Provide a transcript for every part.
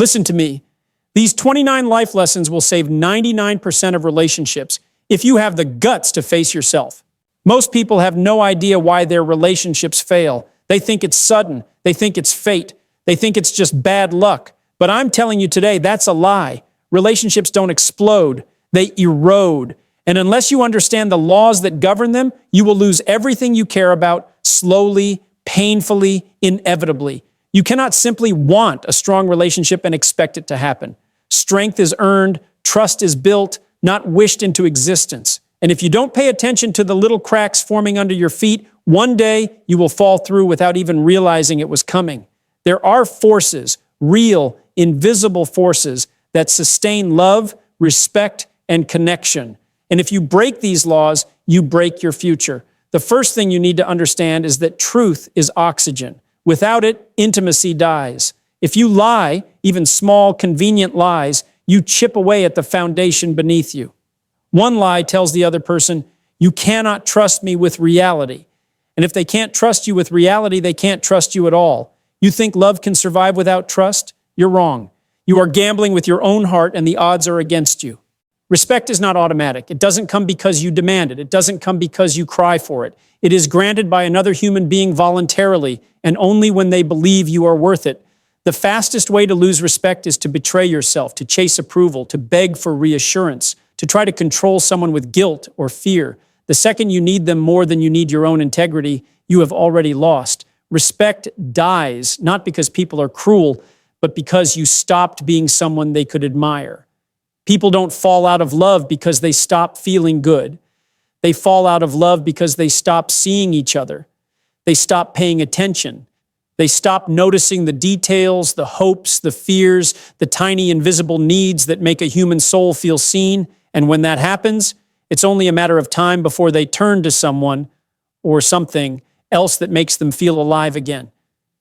Listen to me. These 29 life lessons will save 99% of relationships if you have the guts to face yourself. Most people have no idea why their relationships fail. They think it's sudden. They think it's fate. They think it's just bad luck. But I'm telling you today, that's a lie. Relationships don't explode. They erode. And unless you understand the laws that govern them, you will lose everything you care about slowly, painfully, inevitably. You cannot simply want a strong relationship and expect it to happen. Strength is earned, trust is built, not wished into existence. And if you don't pay attention to the little cracks forming under your feet, one day you will fall through without even realizing it was coming. There are forces, real, invisible forces, that sustain love, respect, and connection. And if you break these laws, you break your future. The first thing you need to understand is that truth is oxygen. Without it, intimacy dies. If you lie, even small, convenient lies, you chip away at the foundation beneath you. One lie tells the other person, you cannot trust me with reality. And if they can't trust you with reality, they can't trust you at all. You think love can survive without trust? You're wrong. You are gambling with your own heart, and the odds are against you. Respect is not automatic. It doesn't come because you demand it. It doesn't come because you cry for it. It is granted by another human being voluntarily, and only when they believe you are worth it. The fastest way to lose respect is to betray yourself, to chase approval, to beg for reassurance, to try to control someone with guilt or fear. The second you need them more than you need your own integrity, you have already lost. Respect dies, not because people are cruel, but because you stopped being someone they could admire. People don't fall out of love because they stop feeling good. They fall out of love because they stop seeing each other. They stop paying attention. They stop noticing the details, the hopes, the fears, the tiny invisible needs that make a human soul feel seen. And when that happens, it's only a matter of time before they turn to someone or something else that makes them feel alive again.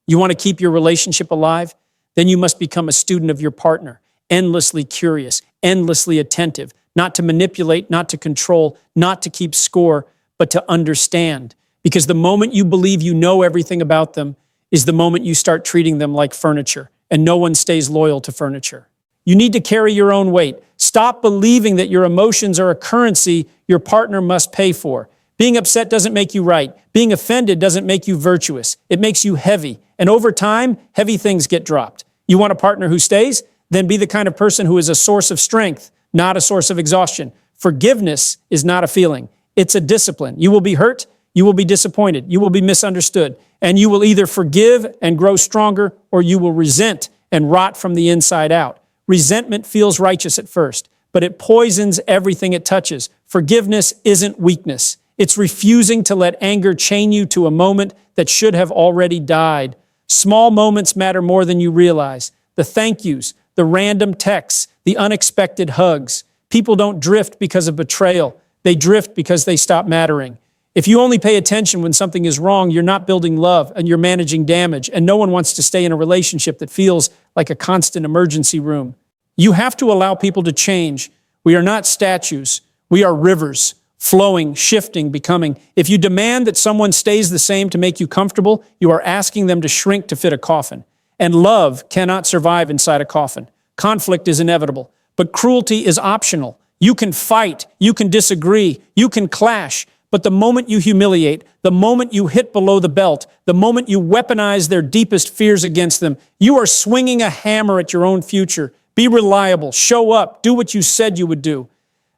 You want to keep your relationship alive? Then you must become a student of your partner, endlessly curious, endlessly attentive, not to manipulate, not to control, not to keep score, but to understand. Because the moment you believe you know everything about them is the moment you start treating them like furniture, and no one stays loyal to furniture. You need to carry your own weight. Stop believing that your emotions are a currency your partner must pay for. Being upset doesn't make you right. Being offended doesn't make you virtuous. It makes you heavy. And over time, heavy things get dropped. You want a partner who stays? Then be the kind of person who is a source of strength, not a source of exhaustion. Forgiveness is not a feeling. It's a discipline. You will be hurt. You will be disappointed. You will be misunderstood. And you will either forgive and grow stronger, or you will resent and rot from the inside out. Resentment feels righteous at first, but it poisons everything it touches. Forgiveness isn't weakness. It's refusing to let anger chain you to a moment that should have already died. Small moments matter more than you realize. The thank yous, the random texts, the unexpected hugs. People don't drift because of betrayal. They drift because they stop mattering. If you only pay attention when something is wrong, you're not building love and you're managing damage, and no one wants to stay in a relationship that feels like a constant emergency room. You have to allow people to change. We are not statues. We are rivers, flowing, shifting, becoming. If you demand that someone stays the same to make you comfortable, you are asking them to shrink to fit a coffin. And love cannot survive inside a coffin. Conflict is inevitable, but cruelty is optional. You can fight, you can disagree, you can clash, but the moment you humiliate, the moment you hit below the belt, the moment you weaponize their deepest fears against them, you are swinging a hammer at your own future. Be reliable, show up, do what you said you would do.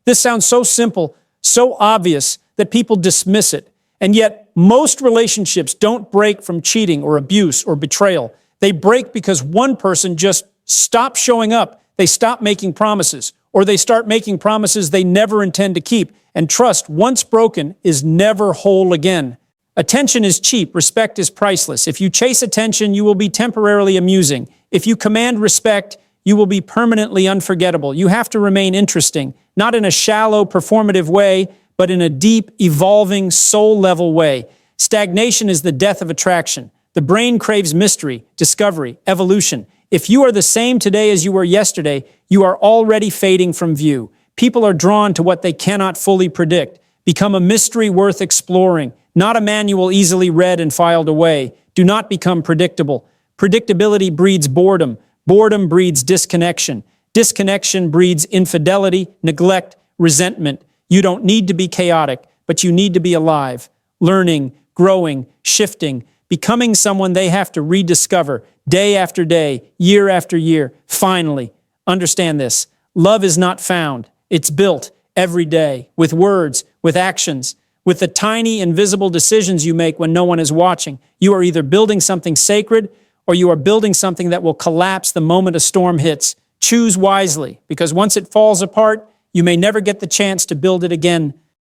This sounds so simple, so obvious that people dismiss it. And yet, most relationships don't break from cheating or abuse or betrayal. They break because one person just stops showing up. They stop making promises, or they start making promises they never intend to keep. And trust, once broken, is never whole again. Attention is cheap. Respect is priceless. If you chase attention, you will be temporarily amusing. If you command respect, you will be permanently unforgettable. You have to remain interesting, not in a shallow, performative way, but in a deep, evolving, soul-level way. Stagnation is the death of attraction. The brain craves mystery, discovery, evolution. If you are the same today as you were yesterday, you are already fading from view. People are drawn to what they cannot fully predict. Become a mystery worth exploring, not a manual easily read and filed away. Do not become predictable. Predictability breeds boredom. Boredom breeds disconnection. Disconnection breeds infidelity, neglect, resentment. You don't need to be chaotic, but you need to be alive, learning, growing, shifting, becoming someone they have to rediscover day after day, year after year. Finally, understand this. Love is not found. It's built every day with words, with actions, with the tiny invisible decisions you make when no one is watching. You are either building something sacred or you are building something that will collapse the moment a storm hits. Choose wisely, because once it falls apart, you may never get the chance to build it again